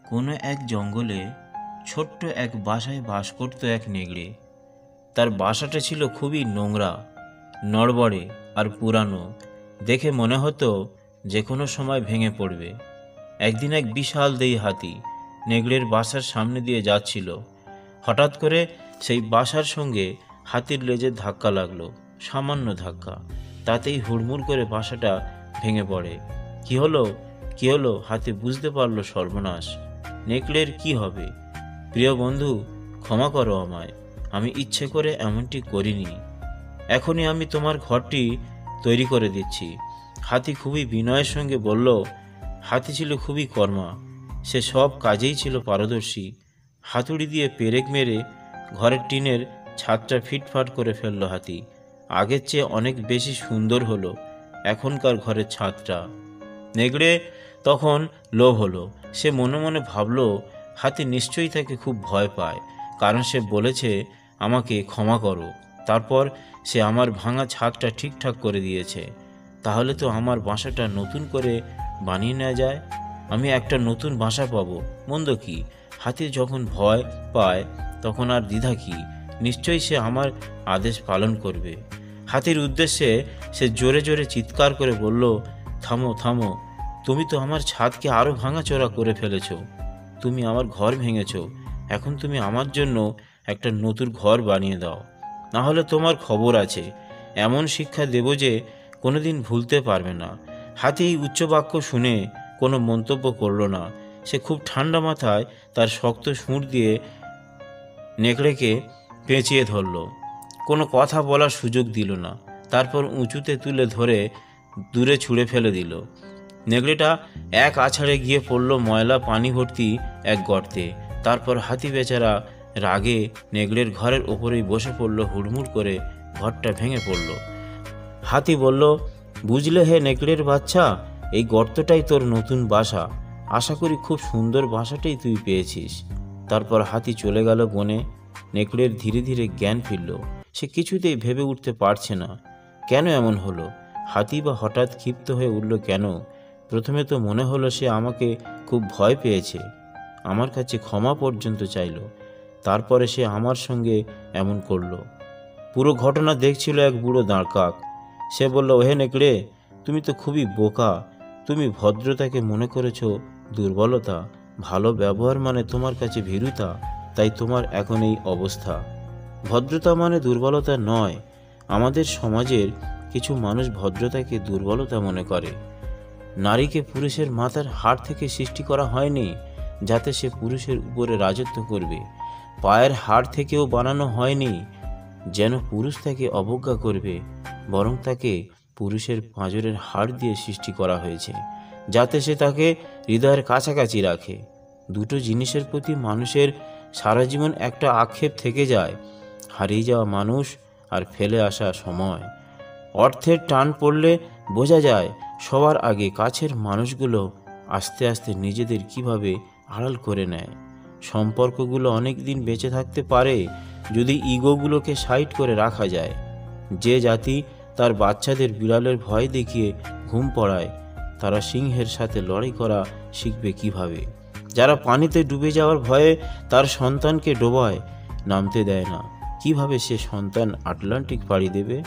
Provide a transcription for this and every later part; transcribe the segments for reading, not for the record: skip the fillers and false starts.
কোনো এক জঙ্গলে ছোট্ট এক বাসায় বাস করত এক নেগড়ে। তার বাসাটা ছিল খুবই নোংরা, নড়বড়ে আর পুরানো। দেখে মনে হতো যে কোনো সময় ভেঙে পড়বে। একদিন এক বিশাল দেহী হাতি নেগড়ের বাসার সামনে দিয়ে যাচ্ছিল। হঠাৎ করে সেই বাসার সঙ্গে হাতির লেজের ধাক্কা লাগলো, সামান্য ধাক্কা। তাতেই হুড়মুড় করে বাসাটা ভেঙে পড়ে। কি হলো কি হলো হাতি বুঝতে পারলো সর্বনাশ। নেকড়ের কি হবে? প্রিয় বন্ধু, ক্ষমা করো আমায়, আমি ইচ্ছে করে এমনটি করিনি। এখনই আমি তোমার ঘরটি তৈরি করে দিচ্ছি। হাতি খুবই বিনয়ের সঙ্গে বলল। হাতি ছিল খুবই কর্মা, সে সব কাজেই ছিল পারদর্শী। হাতুড়ি দিয়ে পেরেক মেরে ঘরের টিনের ছাদটা ফিটফাট করে ফেলল হাতি। আগের চেয়ে অনেক বেশি সুন্দর হলো এখনকার ঘরের ছাদটা। নেগড়ে তখন লোভ হলো। সে মনে মনে ভাবল, হাতি নিশ্চয়ই তাকে খুব ভয় পায়, কারণ সে বলেছে আমাকে ক্ষমা করো। তারপর সে আমার ভাঙা ছাদটা ঠিকঠাক করে দিয়েছে। তাহলে তো আমার বাসাটা নতুন করে বানিয়ে নেওয়া যায়। আমি একটা নতুন বাসা পাবো, মন্দ কি? হাতি যখন ভয় পায় তখন আর দ্বিধা কি? নিশ্চয়ই সে আমার আদেশ পালন করবে। হাতির উদ্দেশ্যে সে জোরে জোরে চিৎকার করে বলল, থামো থামো, তুমি তো আমার ছাদকে আরও ভাঙাচোরা করে ফেলেছ। তুমি আমার ঘর ভেঙেছ। এখন তুমি আমার জন্য একটা নতুন ঘর বানিয়ে দাও, না হলে তোমার খবর আছে। এমন শিক্ষা দেব যে কোনোদিন ভুলতে পারবে না। হাতি এই উচ্চবাক্য শুনে কোনো মন্তব্য করল না। সে খুব ঠান্ডা মাথায় তার শক্ত সুঁড় দিয়ে নেকড়েকে পেঁচিয়ে ধরল, কোনো কথা বলার সুযোগ দিল না। তারপর উঁচুতে তুলে ধরে দূরে ছুঁড়ে ফেলে দিল। নেকড়েটা এক আছাড়ে গিয়ে পড়ল ময়লা পানি ভর্তি এক গর্তে। তারপর হাতি বেচারা রাগে নেকড়ের ঘরের ওপরেই বসে পড়ল। হুড়মুড় করে ঘরটা ভেঙে পড়ল। হাতি বলল, বুঝলে হে নেকড়ের বাচ্চা, এই গর্তটাই তোর নতুন বাসা। আশা করি খুব সুন্দর বাসাটাই তুই পেয়েছিস। তারপর হাতি চলে গেল বনে। নেকড়ের ধীরে ধীরে জ্ঞান ফিরল। সে কিছুতেই ভেবে উঠতে পারছে না কেন এমন হলো। হাতি বা হঠাৎ ক্ষিপ্ত হয়ে উঠল কেন? প্রথমে তো মনে হলো সে আমাকে খুব ভয় পেয়েছে, আমার কাছে ক্ষমা পর্যন্ত চাইল। তারপরে সে আমার সঙ্গে এমন করলো। পুরো ঘটনা দেখছিল এক বুড়ো দাঁড়কাক। সে বলল, ওহে নেকড়ে, তুমি তো খুবই বোকা। তুমি ভদ্রতাকে মনে করেছ দুর্বলতা, ভালো ব্যবহার মানে তোমার কাছে ভীরুতা, তাই তোমার এখন এই অবস্থা। ভদ্রতা মানে দুর্বলতা নয়। আমাদের সমাজের কিছু মানুষ ভদ্রতাকে দুর্বলতা মনে করে। নারীকে পুরুষের মাথার হাড় থেকে সৃষ্টি করা হয়নি যাতে সে পুরুষের উপরে রাজত্ব করবে। পায়ের হাড় থেকেও বানানো হয়নি যেন পুরুষ তাকে অবজ্ঞা করবে, বরং তাকে পুরুষের পাঁজরের হাড় দিয়ে সৃষ্টি করা হয়েছে যাতে সে তাকে হৃদয়ের কাছাকাছি রাখে। দুটো জিনিসের প্রতি মানুষের সারা জীবন একটা আক্ষেপ থেকে যায়, হারিয়ে যাওয়া মানুষ আর ফেলে আসা সময়। অর্থের টান পড়লে বোঝা যায় সবার আগে কাছের মানুষগুলো আস্তে আস্তে নিজেদের কিভাবে আড়াল করে নেয়। সম্পর্কগুলো অনেক দিন বেঁচে থাকতে পারে যদি ইগোগুলোকে সাইড করে রাখা যায়। যে জাতি তার বাচ্চাদের বিড়ালের ভয় দেখিয়ে ঘুম পড়ায়, তারা সিংহের সাথে লড়াই করা শিখবে কিভাবে? যারা পানিতে ডুবে যাওয়ার ভয়ে তার সন্তানকে ডোবায় নামতে দেয় না, কিভাবে সে সন্তান আটলান্টিক পাড়ি দেবে?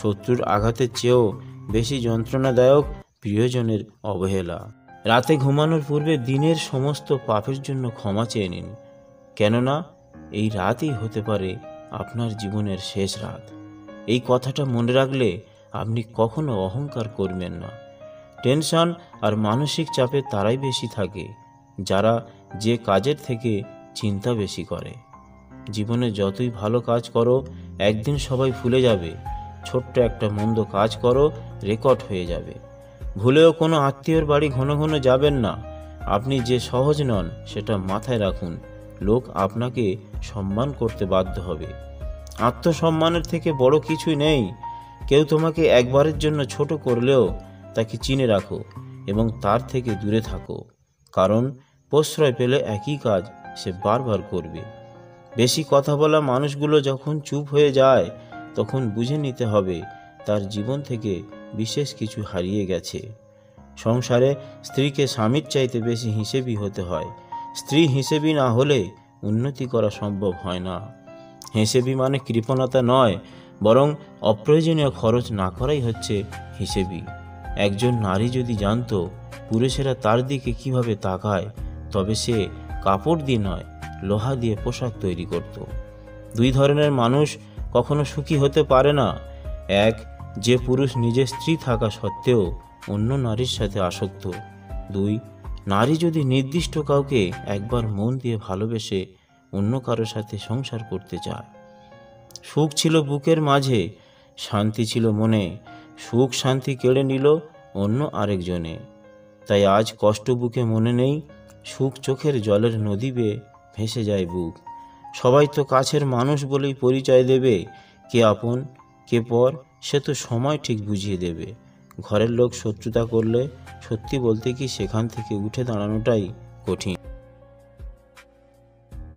শত্রুর আঘাতের চেয়েও বেশি যন্ত্রণাদায়ক প্রিয়জনের অবহেলা। রাতে ঘুমানোর পূর্বে দিনের সমস্ত পাপের জন্য ক্ষমা চেয়ে নিন, কেননা এই রাতই হতে পারে আপনার জীবনের শেষ রাত। এই কথাটা মনে রাখলে আপনি কখনো অহংকার করবেন না। টেনশন আর মানসিক চাপে তারাই বেশি থাকে যারা যে কাজের থেকে চিন্তা বেশি করে। জীবনে যতই ভালো কাজ করো একদিন সবাই ভুলে যাবে। ছোট্ট একটা মন্দ কাজ করো, রেকর্ড হয়ে যাবে। ভুলেও কোনো আত্মীয়র বাড়ি ঘন ঘন যাবেন না। আপনি যে সহজ নন সেটা মাথায় রাখুন। লোক আপনাকে সম্মান করতে বাধ্য হবে। আত্মসম্মানের থেকে বড় কিছুই নেই। কেউ তোমাকে একবারের জন্য ছোট করলেও তাকে চিনে রাখো এবং তার থেকে দূরে থাকো, কারণ প্রশ্রয় পেলে একই কাজ সে বারবার করবে। বেশি কথা বলা মানুষগুলো যখন চুপ হয়ে যায় তখন বুঝে নিতে হবে তার জীবন থেকে বিশেষ কিছু হারিয়ে গেছে। সংসারে স্ত্রীকে স্বামীর চাইতে বেশি হিসেবি হতে হয়। স্ত্রী হিসেবি না হলে উন্নতি করা সম্ভব হয় না। হিসেবি মানে কৃপণতা নয়, বরং অপ্রয়োজনীয় খরচ না করাই হচ্ছে হিসেবি। একজন নারী যদি জানতো পুরুষেরা তার দিকে কিভাবে তাকায়, তবে সে কাপড় দিয়ে নয়, লোহা দিয়ে পোশাক তৈরি করত। দুই ধরনের মানুষ কখনো সুখী হতে পারে না। এক, যে পুরুষ নিজের স্ত্রী থাকা সত্ত্বেও অন্য নারীর সাথে আসক্ত। দুই, নারী যদি নির্দিষ্ট কাউকে একবার মন দিয়ে ভালোবেসে অন্য কারোর সাথে সংসার করতে চায়। সুখ ছিল বুকের মাঝে, শান্তি ছিল মনে। সুখ শান্তি কেড়ে নিল অন্য আরেকজনে। তাই আজ কষ্ট বুকে মনে নেই, সুখ চোখের জলের নদী বেয়ে ভেসে যায় বুক। সবাই তো কাছের মানুষ বলেই পরিচয় দেবে, কে আপন কে পর সে তো সময় ঠিক বুঝিয়ে দেবে। ঘরের লোক শত্রুতা করলে সত্যি বলতে কি সেখান থেকে উঠে দাঁড়ানোটাই কঠিন।